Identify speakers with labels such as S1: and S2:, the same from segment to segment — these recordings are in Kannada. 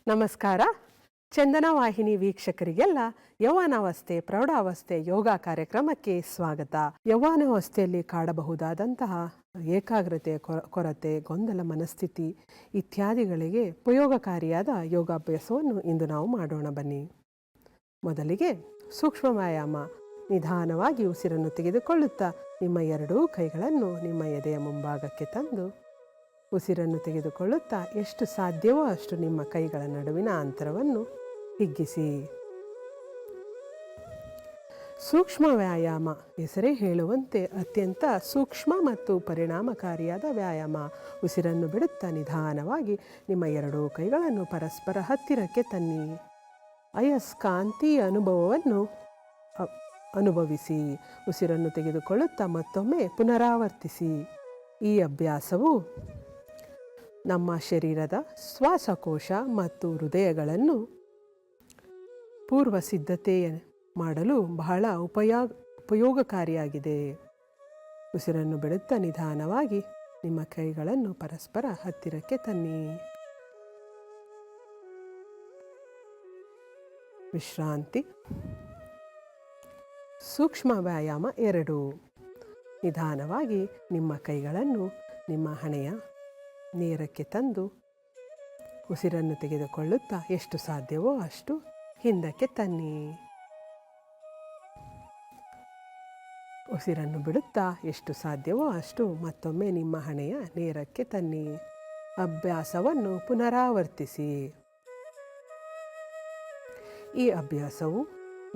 S1: ನಮಸ್ಕಾರ. ಚಂದನ ವಾಹಿನಿ ವೀಕ್ಷಕರಿಗೆಲ್ಲ ಯೌವನಾವಸ್ಥೆ ಪ್ರೌಢಾವಸ್ಥೆ ಯೋಗ ಕಾರ್ಯಕ್ರಮಕ್ಕೆ ಸ್ವಾಗತ. ಯೌವನಾವಸ್ಥೆಯಲ್ಲಿ ಕಾಡಬಹುದಾದಂತಹ ಏಕಾಗ್ರತೆ ಕೊರತೆ, ಗೊಂದಲ ಮನಸ್ಥಿತಿ ಇತ್ಯಾದಿಗಳಿಗೆ ಉಪಯೋಗಕಾರಿಯಾದ ಯೋಗಾಭ್ಯಾಸವನ್ನು ಇಂದು ನಾವು ಮಾಡೋಣ ಬನ್ನಿ. ಮೊದಲಿಗೆ ಸೂಕ್ಷ್ಮ ವ್ಯಾಯಾಮ. ನಿಧಾನವಾಗಿ ಉಸಿರನ್ನು ತೆಗೆದುಕೊಳ್ಳುತ್ತಾ ನಿಮ್ಮ ಎರಡೂ ಕೈಗಳನ್ನು ನಿಮ್ಮ ಎದೆಯ ಮುಂಭಾಗಕ್ಕೆ ತಂದು ಉಸಿರನ್ನು ತೆಗೆದುಕೊಳ್ಳುತ್ತಾ ಎಷ್ಟು ಸಾಧ್ಯವೋ ಅಷ್ಟು ನಿಮ್ಮ ಕೈಗಳ ನಡುವಿನ ಅಂತರವನ್ನು ಹಿಗ್ಗಿಸಿ. ಸೂಕ್ಷ್ಮ ವ್ಯಾಯಾಮ ಹೆಸರೇ ಹೇಳುವಂತೆ ಅತ್ಯಂತ ಸೂಕ್ಷ್ಮ ಮತ್ತು ಪರಿಣಾಮಕಾರಿಯಾದ ವ್ಯಾಯಾಮ. ಉಸಿರನ್ನು ಬಿಡುತ್ತಾ ನಿಧಾನವಾಗಿ ನಿಮ್ಮ ಎರಡೂ ಕೈಗಳನ್ನು ಪರಸ್ಪರ ಹತ್ತಿರಕ್ಕೆ ತನ್ನಿ. ಅಯಸ್ಕಾಂತೀಯ ಅನುಭವವನ್ನು ಅನುಭವಿಸಿ. ಉಸಿರನ್ನು ತೆಗೆದುಕೊಳ್ಳುತ್ತಾ ಮತ್ತೊಮ್ಮೆ ಪುನರಾವರ್ತಿಸಿ. ಈ ಅಭ್ಯಾಸವು ನಮ್ಮ ಶರೀರದ ಶ್ವಾಸಕೋಶ ಮತ್ತು ಹೃದಯಗಳನ್ನು ಪೂರ್ವ ಸಿದ್ಧತೆ ಮಾಡಲು ಬಹಳ ಉಪಯೋಗಕಾರಿಯಾಗಿದೆ. ಉಸಿರನ್ನು ಬಿಡುತ್ತಾ ನಿಧಾನವಾಗಿ ನಿಮ್ಮ ಕೈಗಳನ್ನು ಪರಸ್ಪರ ಹತ್ತಿರಕ್ಕೆ ತನ್ನಿ. ವಿಶ್ರಾಂತಿ. ಸೂಕ್ಷ್ಮ ವ್ಯಾಯಾಮ 2. ನಿಧಾನವಾಗಿ ನಿಮ್ಮ ಕೈಗಳನ್ನು ನಿಮ್ಮ ಹಣೆಯ ನೇರಕ್ಕೆ ತಂದು ಉಸಿರನ್ನು ತೆಗೆದುಕೊಳ್ಳುತ್ತಾ ಎಷ್ಟು ಸಾಧ್ಯವೋ ಅಷ್ಟು ಹಿಂದಕ್ಕೆ ತನ್ನಿ. ಉಸಿರನ್ನು ಬಿಡುತ್ತಾ ಎಷ್ಟು ಸಾಧ್ಯವೋ ಅಷ್ಟು ಮತ್ತೊಮ್ಮೆ ನಿಮ್ಮ ಹಣೆಯ ನೇರಕ್ಕೆ ತನ್ನಿ. ಅಭ್ಯಾಸವನ್ನು ಪುನರಾವರ್ತಿಸಿ. ಈ ಅಭ್ಯಾಸವು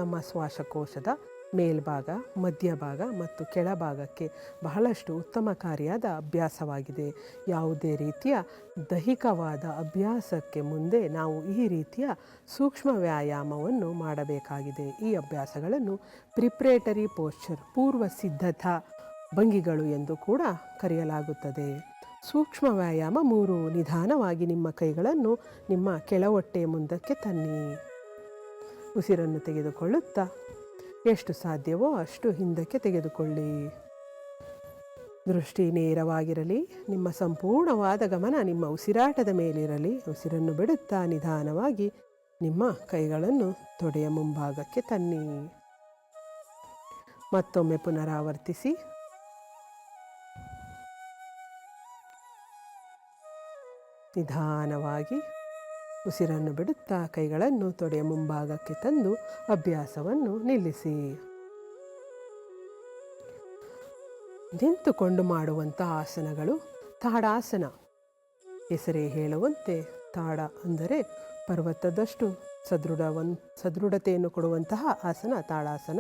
S1: ನಮ್ಮ ಶ್ವಾಸಕೋಶದ ಮೇಲ್ಭಾಗ, ಮಧ್ಯಭಾಗ ಮತ್ತು ಕೆಳಭಾಗಕ್ಕೆ ಬಹಳಷ್ಟು ಉತ್ತಮಕಾರಿಯಾದ ಅಭ್ಯಾಸವಾಗಿದೆ. ಯಾವುದೇ ರೀತಿಯ ದೈಹಿಕವಾದ ಅಭ್ಯಾಸಕ್ಕೆ ಮುಂದೆ ನಾವು ಈ ರೀತಿಯ ಸೂಕ್ಷ್ಮ ವ್ಯಾಯಾಮವನ್ನು ಮಾಡಬೇಕಾಗಿದೆ. ಈ ಅಭ್ಯಾಸಗಳನ್ನು ಪ್ರಿಪ್ರೇಟರಿ ಪೋಶ್ಚರ್, ಪೂರ್ವ ಸಿದ್ಧತಾ ಭಂಗಿಗಳು ಎಂದು ಕೂಡ ಕರೆಯಲಾಗುತ್ತದೆ. ಸೂಕ್ಷ್ಮ ವ್ಯಾಯಾಮ 3. ನಿಧಾನವಾಗಿ ನಿಮ್ಮ ಕೈಗಳನ್ನು ನಿಮ್ಮ ಕೆಳಹೊಟ್ಟೆಯ ಮುಂದಕ್ಕೆ ತನ್ನಿ. ಉಸಿರನ್ನು ತೆಗೆದುಕೊಳ್ಳುತ್ತಾ ಎಷ್ಟು ಸಾಧ್ಯವೋ ಅಷ್ಟು ಹಿಂದಕ್ಕೆ ತೆಗೆದುಕೊಳ್ಳಿ. ದೃಷ್ಟಿ ನೇರವಾಗಿರಲಿ. ನಿಮ್ಮ ಸಂಪೂರ್ಣವಾದ ಗಮನ ನಿಮ್ಮ ಉಸಿರಾಟದ ಮೇಲಿರಲಿ. ಉಸಿರನ್ನು ಬಿಡುತ್ತಾ ನಿಧಾನವಾಗಿ ನಿಮ್ಮ ಕೈಗಳನ್ನು ತೊಡೆಯ ಮುಂಭಾಗಕ್ಕೆ ತನ್ನಿ. ಮತ್ತೊಮ್ಮೆ ಪುನರಾವರ್ತಿಸಿ. ನಿಧಾನವಾಗಿ ಉಸಿರನ್ನು ಬಿಡುತ್ತಾ ಕೈಗಳನ್ನು ತೊಡೆಯ ಮುಂಭಾಗಕ್ಕೆ ತಂದು ಅಭ್ಯಾಸವನ್ನು ನಿಲ್ಲಿಸಿ. ನಿಂತುಕೊಂಡು ಮಾಡುವಂಥ ಆಸನಗಳು ತಾಡಾಸನ. ಹೆಸರೇ ಹೇಳುವಂತೆ ತಾಡ ಅಂದರೆ ಪರ್ವತದಷ್ಟು ಸದೃಢತೆಯನ್ನು ಕೊಡುವಂತಹ ಆಸನ ತಾಡಾಸನ.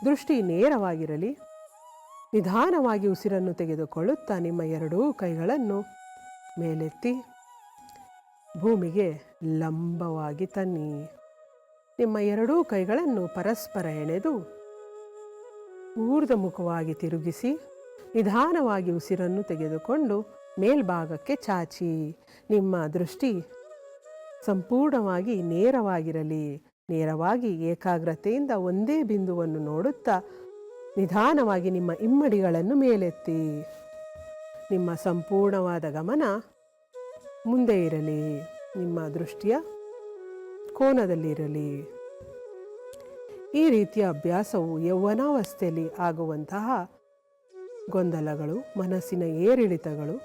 S1: ದೃಷ್ಟಿ ನೇರವಾಗಿರಲಿ. ನಿಧಾನವಾಗಿ ಉಸಿರನ್ನು ತೆಗೆದುಕೊಳ್ಳುತ್ತಾ ನಿಮ್ಮ ಎರಡೂ ಕೈಗಳನ್ನು ಮೇಲೆತ್ತಿ ಭೂಮಿಗೆ ಲಂಬವಾಗಿ ತನ್ನಿ. ನಿಮ್ಮ ಎರಡೂ ಕೈಗಳನ್ನು ಪರಸ್ಪರ ಎಳೆದು ಊರ್ಧ್ವಮುಖವಾಗಿ ತಿರುಗಿಸಿ ನಿಧಾನವಾಗಿ ಉಸಿರನ್ನು ತೆಗೆದುಕೊಂಡು ಮೇಲ್ಭಾಗಕ್ಕೆ ಚಾಚಿ. ನಿಮ್ಮ ದೃಷ್ಟಿ ಸಂಪೂರ್ಣವಾಗಿ ನೇರವಾಗಿರಲಿ. ನೇರವಾಗಿ ಏಕಾಗ್ರತೆಯಿಂದ ಒಂದೇ ಬಿಂದುವನ್ನು ನೋಡುತ್ತಾ ನಿಧಾನವಾಗಿ ನಿಮ್ಮ ಇಮ್ಮಡಿಗಳನ್ನು ಮೇಲೆತ್ತಿ. ನಿಮ್ಮ ಸಂಪೂರ್ಣವಾದ ಗಮನ ಮುಂದೆ ಇರಲಿ. ನಿಮ್ಮ ದೃಷ್ಟಿಯ ಕೋನದಲ್ಲಿರಲಿ. ಈ ರೀತಿಯ ಅಭ್ಯಾಸವು ಯೌವನಾವಸ್ಥೆಯಲ್ಲಿ ಆಗುವಂತಹ ಗೊಂದಲಗಳು, ಮನಸ್ಸಿನ ಏರಿಳಿತಗಳು,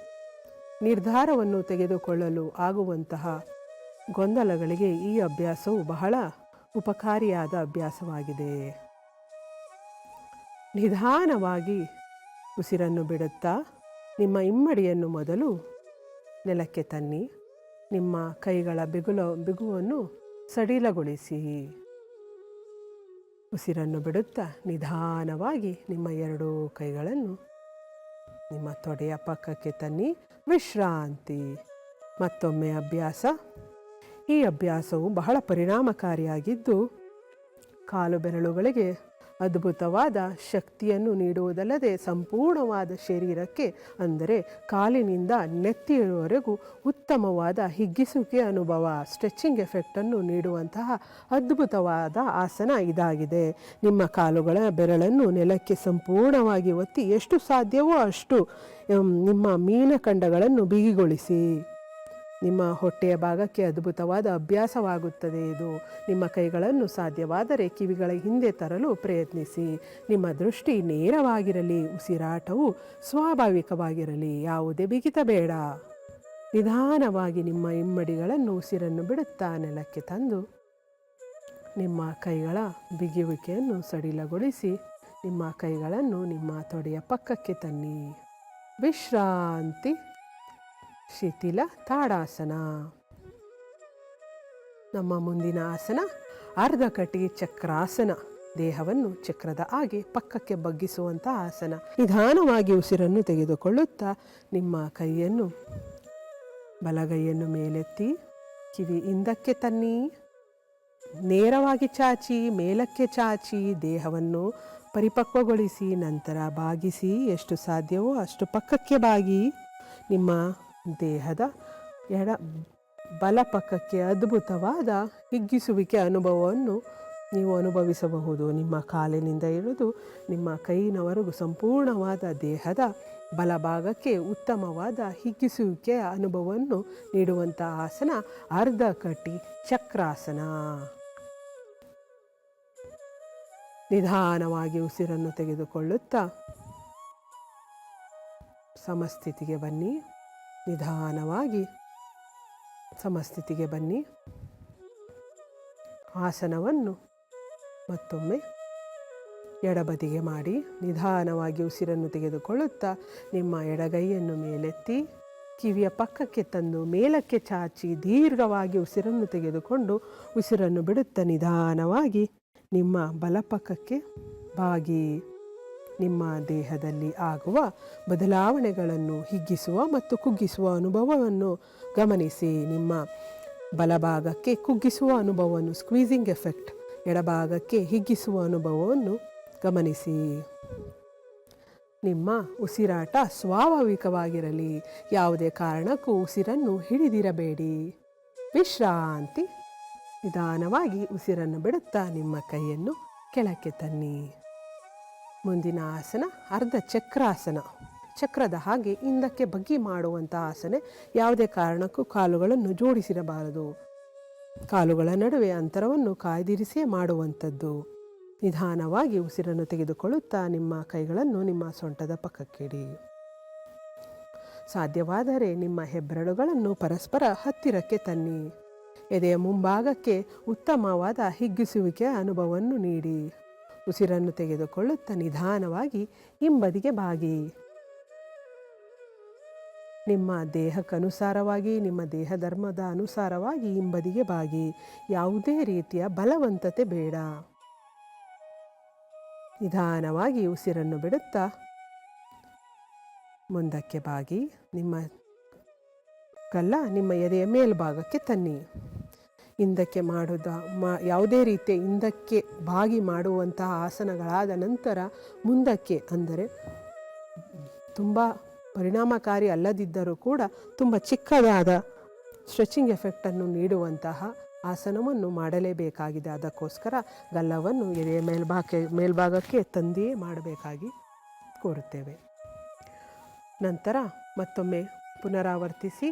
S1: ನಿರ್ಧಾರವನ್ನು ತೆಗೆದುಕೊಳ್ಳಲು ಆಗುವಂತಹ ಗೊಂದಲಗಳಿಗೆ ಈ ಅಭ್ಯಾಸವು ಬಹಳ ಉಪಕಾರಿಯಾದ ಅಭ್ಯಾಸವಾಗಿದೆ. ನಿಧಾನವಾಗಿ ಉಸಿರನ್ನು ಬಿಡುತ್ತಾ ನಿಮ್ಮ ಇಮ್ಮಡಿಯನ್ನು ಮೊದಲು ನೆಲಕ್ಕೆ ತನ್ನಿ. ನಿಮ್ಮ ಕೈಗಳ ಬಿಗುವನ್ನು ಸಡಿಲಗೊಳಿಸಿ. ಉಸಿರನ್ನು ಬಿಡುತ್ತಾ ನಿಧಾನವಾಗಿ ನಿಮ್ಮ ಎರಡೂ ಕೈಗಳನ್ನು ನಿಮ್ಮ ತೊಡೆಯ ಪಕ್ಕಕ್ಕೆ ತನ್ನಿ. ವಿಶ್ರಾಂತಿ. ಮತ್ತೊಮ್ಮೆ ಅಭ್ಯಾಸ. ಈ ಅಭ್ಯಾಸವು ಬಹಳ ಪರಿಣಾಮಕಾರಿಯಾಗಿದ್ದು ಕಾಲು ಬೆರಳುಗಳಿಗೆ ಅದ್ಭುತವಾದ ಶಕ್ತಿಯನ್ನು ನೀಡುವುದಲ್ಲದೆ ಸಂಪೂರ್ಣವಾದ ಶರೀರಕ್ಕೆ ಅಂದರೆ ಕಾಲಿನಿಂದ ನೆತ್ತಿಯವರೆಗೂ ಉತ್ತಮವಾದ ಹಿಗ್ಗಿಸುವಿಕೆ ಅನುಭವ ಸ್ಟ್ರೆಚಿಂಗ್ ಎಫೆಕ್ಟನ್ನು ನೀಡುವಂತಹ ಅದ್ಭುತವಾದ ಆಸನ ಇದಾಗಿದೆ. ನಿಮ್ಮ ಕಾಲುಗಳ ಬೆರಳನ್ನು ನೆಲಕ್ಕೆ ಸಂಪೂರ್ಣವಾಗಿ ಒತ್ತಿ ಎಷ್ಟು ಸಾಧ್ಯವೋ ಅಷ್ಟು ನಿಮ್ಮ ಮೀನಖಂಡಗಳನ್ನು ಬಿಗಿಗೊಳಿಸಿ. ನಿಮ್ಮ ಹೊಟ್ಟೆಯ ಭಾಗಕ್ಕೆ ಅದ್ಭುತವಾದ ಅಭ್ಯಾಸವಾಗುತ್ತದೆ ಇದು. ನಿಮ್ಮ ಕೈಗಳನ್ನು ಸಾಧ್ಯವಾದರೆ ಕಿವಿಗಳ ಹಿಂದೆ ತರಲು ಪ್ರಯತ್ನಿಸಿ. ನಿಮ್ಮ ದೃಷ್ಟಿ ನೇರವಾಗಿರಲಿ, ಉಸಿರಾಟವು ಸ್ವಾಭಾವಿಕವಾಗಿರಲಿ, ಯಾವುದೇ ಬಿಗಿತ ಬೇಡ. ನಿಧಾನವಾಗಿ ನಿಮ್ಮ ಹಿಮ್ಮಡಿಗಳನ್ನು ಉಸಿರನ್ನು ಬಿಡುತ್ತಾ ನೆಲಕ್ಕೆ ತಂದು ನಿಮ್ಮ ಕೈಗಳ ಬಿಗಿಯುವಿಕೆಯನ್ನು ಸಡಿಲಗೊಳಿಸಿ ನಿಮ್ಮ ಕೈಗಳನ್ನು ನಿಮ್ಮ ತೊಡೆಯ ಪಕ್ಕಕ್ಕೆ ತನ್ನಿ. ವಿಶ್ರಾಂತಿ. ಶಿಥಿಲ ತಾಡಾಸನ. ನಮ್ಮ ಮುಂದಿನ ಆಸನ ಅರ್ಧಕಟಿ ಚಕ್ರಾಸನ. ದೇಹವನ್ನು ಚಕ್ರದ ಹಾಗೆ ಪಕ್ಕಕ್ಕೆ ಬಗ್ಗಿಸುವಂಥ ಆಸನ. ನಿಧಾನವಾಗಿ ಉಸಿರನ್ನು ತೆಗೆದುಕೊಳ್ಳುತ್ತಾ ನಿಮ್ಮ ಕೈಯನ್ನು ಬಲಗೈಯನ್ನು ಮೇಲೆತ್ತಿ ಕಿವಿ ಹಿಂದಕ್ಕೆ ತನ್ನಿ. ನೇರವಾಗಿ ಚಾಚಿ ಮೇಲಕ್ಕೆ ಚಾಚಿ ದೇಹವನ್ನು ಪರಿಪಕ್ವಗೊಳಿಸಿ ನಂತರ ಬಾಗಿಸಿ. ಎಷ್ಟು ಸಾಧ್ಯವೋ ಅಷ್ಟು ಪಕ್ಕಕ್ಕೆ ಬಾಗಿ. ನಿಮ್ಮ ದೇಹದ ಬಲ ಪಕ್ಕಕ್ಕೆ ಅದ್ಭುತವಾದ ಹಿಗ್ಗಿಸುವಿಕೆ ಅನುಭವವನ್ನು ನೀವು ಅನುಭವಿಸಬಹುದು. ನಿಮ್ಮ ಕಾಲಿನಿಂದ ಹಿಡಿದು ನಿಮ್ಮ ಕೈಯಿನವರೆಗೂ ಸಂಪೂರ್ಣವಾದ ದೇಹದ ಬಲಭಾಗಕ್ಕೆ ಉತ್ತಮವಾದ ಹಿಗ್ಗಿಸುವಿಕೆಯ ಅನುಭವವನ್ನು ನೀಡುವಂಥ ಆಸನ ಅರ್ಧಕಟಿ ಚಕ್ರಾಸನ. ನಿಧಾನವಾಗಿ ಉಸಿರನ್ನು ತೆಗೆದುಕೊಳ್ಳುತ್ತಾ ಸಮಸ್ಥಿತಿಗೆ ಬನ್ನಿ. ನಿಧಾನವಾಗಿ ಸಮಸ್ಥಿತಿಗೆ ಬನ್ನಿ. ಆಸನವನ್ನು ಮತ್ತೊಮ್ಮೆ ಎಡಬದಿಗೆ ಮಾಡಿ ನಿಧಾನವಾಗಿ ಉಸಿರನ್ನು ತೆಗೆದುಕೊಳ್ಳುತ್ತಾ ನಿಮ್ಮ ಎಡಗೈಯನ್ನು ಮೇಲೆತ್ತಿ ಕಿವಿಯ ಪಕ್ಕಕ್ಕೆ ತಂದು ಮೇಲಕ್ಕೆ ಚಾಚಿ ದೀರ್ಘವಾಗಿ ಉಸಿರನ್ನು ತೆಗೆದುಕೊಂಡು ಉಸಿರನ್ನು ಬಿಡುತ್ತಾ ನಿಧಾನವಾಗಿ ನಿಮ್ಮ ಬಲಪಕ್ಕಕ್ಕೆ ಬಾಗಿ. ನಿಮ್ಮ ದೇಹದಲ್ಲಿ ಆಗುವ ಬದಲಾವಣೆಗಳನ್ನು ಹಿಗ್ಗಿಸುವ ಮತ್ತು ಕುಗ್ಗಿಸುವ ಅನುಭವವನ್ನು ಗಮನಿಸಿ. ನಿಮ್ಮ ಬಲಭಾಗಕ್ಕೆ ಕುಗ್ಗಿಸುವ ಅನುಭವವನ್ನು ಸ್ಕ್ವೀಸಿಂಗ್ ಎಫೆಕ್ಟ್, ಎಡಭಾಗಕ್ಕೆ ಹಿಗ್ಗಿಸುವ ಅನುಭವವನ್ನು ಗಮನಿಸಿ. ನಿಮ್ಮ ಉಸಿರಾಟ ಸ್ವಾಭಾವಿಕವಾಗಿರಲಿ. ಯಾವುದೇ ಕಾರಣಕ್ಕೂ ಉಸಿರನ್ನು ಹಿಡಿದಿರಬೇಡಿ. ವಿಶ್ರಾಂತಿ. ನಿಧಾನವಾಗಿ ಉಸಿರನ್ನು ಬಿಡುತ್ತಾ ನಿಮ್ಮ ಕೈಯನ್ನು ಕೆಳಕ್ಕೆ ತನ್ನಿ. ಮುಂದಿನ ಆಸನ ಅರ್ಧ ಚಕ್ರಾಸನ. ಚಕ್ರದ ಹಾಗೆ ಹಿಂದಕ್ಕೆ ಬಗ್ಗಿ ಮಾಡುವಂಥ ಆಸನ. ಯಾವುದೇ ಕಾರಣಕ್ಕೂ ಕಾಲುಗಳನ್ನು ಜೋಡಿಸಿರಬಾರದು. ಕಾಲುಗಳ ನಡುವೆ ಅಂತರವನ್ನು ಕಾಯ್ದಿರಿಸೇ ಮಾಡುವಂಥದ್ದು. ನಿಧಾನವಾಗಿ ಉಸಿರನ್ನು ತೆಗೆದುಕೊಳ್ಳುತ್ತಾ ನಿಮ್ಮ ಕೈಗಳನ್ನು ನಿಮ್ಮ ಸೊಂಟದ ಪಕ್ಕಕ್ಕಿಡಿ. ಸಾಧ್ಯವಾದರೆ ನಿಮ್ಮ ಹೆಬ್ಬೆರಳುಗಳನ್ನು ಪರಸ್ಪರ ಹತ್ತಿರಕ್ಕೆ ತನ್ನಿ. ಎದೆಯ ಮುಂಭಾಗಕ್ಕೆ ಉತ್ತಮವಾದ ಹಿಗ್ಗಿಸುವಿಕೆಯ ಅನುಭವವನ್ನು ನೀಡಿ. ಉಸಿರನ್ನು ತೆಗೆದುಕೊಳ್ಳುತ್ತಾ ನಿಧಾನವಾಗಿ ಹಿಂಬದಿಗೆ ಬಾಗಿ. ನಿಮ್ಮ ದೇಹಕ್ಕನುಸಾರವಾಗಿ ನಿಮ್ಮ ದೇಹ ಧರ್ಮದ ಅನುಸಾರವಾಗಿ ಹಿಂಬದಿಗೆ ಬಾಗಿ. ಯಾವುದೇ ರೀತಿಯ ಬಲವಂತತೆ ಬೇಡ. ನಿಧಾನವಾಗಿ ಉಸಿರನ್ನು ಬಿಡುತ್ತಾ ಮುಂದಕ್ಕೆ ಬಾಗಿ ನಿಮ್ಮ ನಿಮ್ಮ ಎದೆಯ ಮೇಲ್ಭಾಗಕ್ಕೆ ತನ್ನಿ. ಹಿಂದಕ್ಕೆ ಯಾವುದೇ ರೀತಿಯ ಹಿಂದಕ್ಕೆ ಬಾಗಿ ಮಾಡುವಂತಹ ಆಸನಗಳಾದ ನಂತರ ಮುಂದಕ್ಕೆ ಅಂದರೆ ತುಂಬ ಪರಿಣಾಮಕಾರಿ ಅಲ್ಲದಿದ್ದರೂ ಕೂಡ ತುಂಬ ಚಿಕ್ಕದಾದ ಸ್ಟ್ರೆಚಿಂಗ್ ಎಫೆಕ್ಟನ್ನು ನೀಡುವಂತಹ ಆಸನವನ್ನು ಮಾಡಲೇಬೇಕಾಗಿದೆ. ಅದಕ್ಕೋಸ್ಕರ ಗಲ್ಲವನ್ನು ಎದೆಯ ಮೇಲ್ಭಾಗಕ್ಕೆ ತಂದೆಯೇ ಮಾಡಬೇಕಾಗಿ ಕೋರುತ್ತೇವೆ. ನಂತರ ಮತ್ತೊಮ್ಮೆ ಪುನರಾವರ್ತಿಸಿ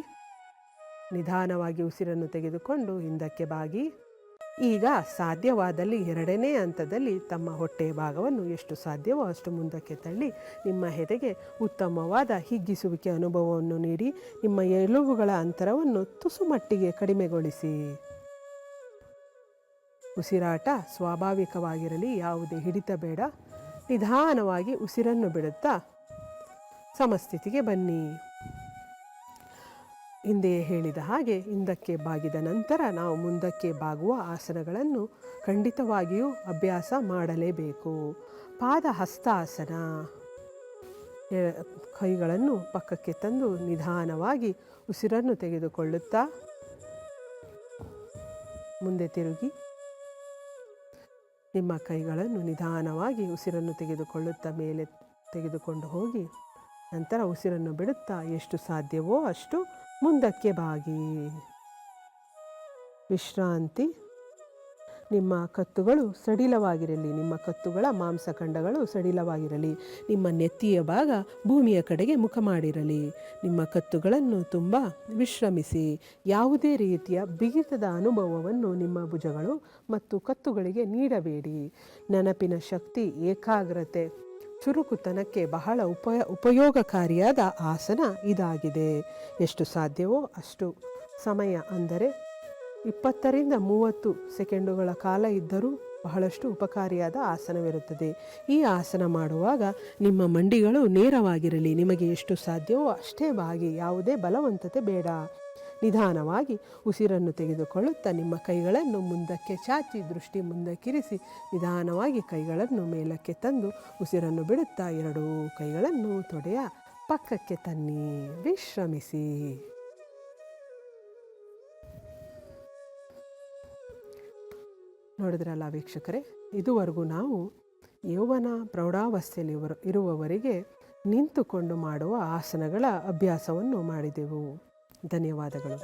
S1: ನಿಧಾನವಾಗಿ ಉಸಿರನ್ನು ತೆಗೆದುಕೊಂಡು ಹಿಂದಕ್ಕೆ ಬಾಗಿ. ಈಗ ಸಾಧ್ಯವಾದಲ್ಲಿ ಎರಡನೇ ಹಂತದಲ್ಲಿ ತಮ್ಮ ಹೊಟ್ಟೆಯ ಭಾಗವನ್ನು ಎಷ್ಟು ಸಾಧ್ಯವೋ ಅಷ್ಟು ಮುಂದಕ್ಕೆ ತಳ್ಳಿ ನಿಮ್ಮ ಎದೆಗೆ ಉತ್ತಮವಾದ ಹಿಗ್ಗಿಸುವಿಕೆ ಅನುಭವವನ್ನು ನೀಡಿ ನಿಮ್ಮ ಎಲುಬುಗಳ ಅಂತರವನ್ನು ತುಸು ಮಟ್ಟಿಗೆ ಕಡಿಮೆಗೊಳಿಸಿ. ಉಸಿರಾಟ ಸ್ವಾಭಾವಿಕವಾಗಿರಲಿ. ಯಾವುದೇ ಹಿಡಿತ ಬೇಡ. ನಿಧಾನವಾಗಿ ಉಸಿರನ್ನು ಬಿಡುತ್ತಾ ಸಮಸ್ಥಿತಿಗೆ ಬನ್ನಿ. ಹಿಂದೆಯೇ ಹೇಳಿದ ಹಾಗೆ ಹಿಂದಕ್ಕೆ ಬಾಗಿದ ನಂತರ ನಾವು ಮುಂದಕ್ಕೆ ಬಾಗುವ ಆಸನಗಳನ್ನು ಖಂಡಿತವಾಗಿಯೂ ಅಭ್ಯಾಸ ಮಾಡಲೇಬೇಕು. ಪಾದ ಹಸ್ತಾಸನ. ಕೈಗಳನ್ನು ಪಕ್ಕಕ್ಕೆ ತಂದು ನಿಧಾನವಾಗಿ ಉಸಿರನ್ನು ತೆಗೆದುಕೊಳ್ಳುತ್ತಾ ಮುಂದೆ ತಿರುಗಿ ನಿಮ್ಮ ಕೈಗಳನ್ನು ನಿಧಾನವಾಗಿ ಉಸಿರನ್ನು ತೆಗೆದುಕೊಳ್ಳುತ್ತಾ ಮೇಲೆ ತೆಗೆದುಕೊಂಡು ಹೋಗಿ ನಂತರ ಉಸಿರನ್ನು ಬಿಡುತ್ತಾ ಎಷ್ಟು ಸಾಧ್ಯವೋ ಅಷ್ಟು ಮುಂದಕ್ಕೆ ಬಾಗಿ. ವಿಶ್ರಾಂತಿ. ನಿಮ್ಮ ಕತ್ತುಗಳು ಸಡಿಲವಾಗಿರಲಿ, ನಿಮ್ಮ ಕತ್ತುಗಳ ಮಾಂಸಖಂಡಗಳು ಸಡಿಲವಾಗಿರಲಿ. ನಿಮ್ಮ ನೆತ್ತಿಯ ಭಾಗ ಭೂಮಿಯ ಕಡೆಗೆ ಮುಖ ಮಾಡಿರಲಿ. ನಿಮ್ಮ ಕತ್ತುಗಳನ್ನು ತುಂಬ ವಿಶ್ರಮಿಸಿ. ಯಾವುದೇ ರೀತಿಯ ಬಿಗಿತದ ಅನುಭವವನ್ನು ನಿಮ್ಮ ಭುಜಗಳು ಮತ್ತು ಕತ್ತುಗಳಿಗೆ ನೀಡಬೇಡಿ. ನೆನಪಿನ ಶಕ್ತಿ, ಏಕಾಗ್ರತೆ, ಚುರುಕುತನಕ್ಕೆ ಬಹಳ ಉಪಯೋಗಕಾರಿಯಾದ ಆಸನ ಇದಾಗಿದೆ. ಎಷ್ಟು ಸಾಧ್ಯವೋ ಅಷ್ಟು ಸಮಯ, ಅಂದರೆ 20 ರಿಂದ 30 ಸೆಕೆಂಡುಗಳ ಕಾಲ ಇದ್ದರೂ ಬಹಳಷ್ಟು ಉಪಕಾರಿಯಾದ ಆಸನವಿರುತ್ತದೆ. ಈ ಆಸನ ಮಾಡುವಾಗ ನಿಮ್ಮ ಮಂಡಿಗಳು ನೇರವಾಗಿರಲಿ. ನಿಮಗೆ ಎಷ್ಟು ಸಾಧ್ಯವೋ ಅಷ್ಟೇ ಬಾಗಿ, ಯಾವುದೇ ಬಲವಂತತೆ ಬೇಡ. ನಿಧಾನವಾಗಿ ಉಸಿರನ್ನು ತೆಗೆದುಕೊಳ್ಳುತ್ತಾ ನಿಮ್ಮ ಕೈಗಳನ್ನು ಮುಂದಕ್ಕೆ ಚಾಚಿ ದೃಷ್ಟಿ ಮುಂದಕ್ಕಿರಿಸಿ ನಿಧಾನವಾಗಿ ಕೈಗಳನ್ನು ಮೇಲಕ್ಕೆ ತಂದು ಉಸಿರನ್ನು ಬಿಡುತ್ತಾ 2 ಕೈಗಳನ್ನು ತೊಡೆಯ ಪಕ್ಕಕ್ಕೆ ತನ್ನಿ. ವಿಶ್ರಮಿಸಿ. ನೋಡಿದ್ರಲ್ಲ ವೀಕ್ಷಕರೇ, ಇದುವರೆಗೂ ನಾವು ಯೌವನ ಪ್ರೌಢಾವಸ್ಥೆಯಲ್ಲಿ ಇರುವವರಿಗೆ ನಿಂತುಕೊಂಡು ಮಾಡುವ ಆಸನಗಳ ಅಭ್ಯಾಸವನ್ನು ಮಾಡಿದೆವು. ಧನ್ಯವಾದಗಳು.